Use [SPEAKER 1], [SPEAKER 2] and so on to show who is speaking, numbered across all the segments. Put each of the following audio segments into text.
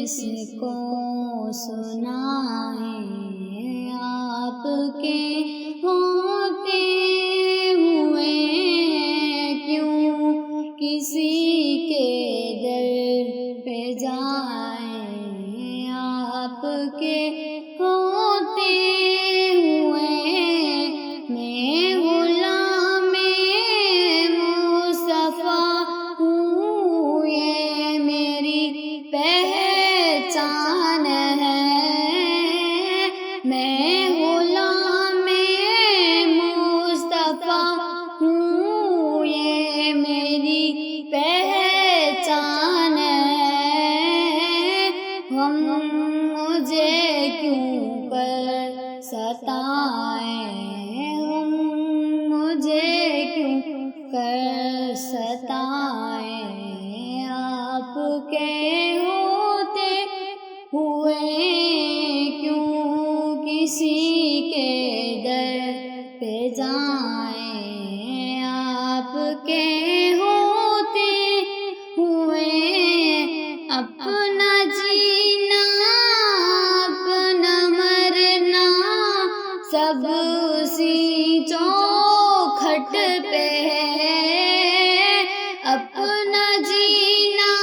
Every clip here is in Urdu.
[SPEAKER 1] کس کو سنائیں، آپ کے ہوتے ہوئے کیوں کسی کے در پہ جائیں، آپ کے ہوتے ہوئے میں غلام مصطفیٰ ہوں، یہ میری پہچان ہے، میں غلام مصطفیٰ ہوں، یہ میری پہچان ہے، غم مجھے کیوں کر ستائیں، غم مجھے کیوں کر ستائیں، آپ کے ہوتے ہوئے کیوں کسی کے در پہ جائیں، آپ کے ہوتے ہوئے اپنا جینا اپنا مرنا سب اسی چوکھٹ پہ ہے، اپنا جینا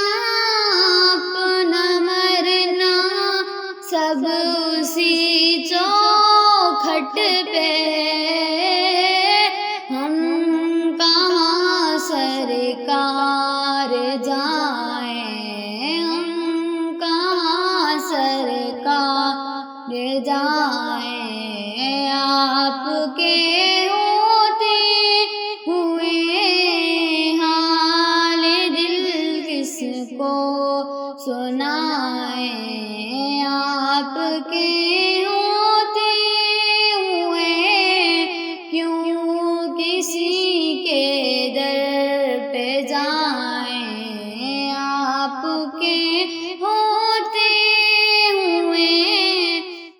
[SPEAKER 1] اپنا مرنا سب اسی چوکھٹ پہ ہے، ہم کہاں سرکار جائیں، ہم کہاں سرکار جائیں، آپ کے ہوتے ہوئے حال دل کس کو سنائیں، آپ کے ہوتے ہوئے کیوں کسی کے در پہ جائیں، آپ کے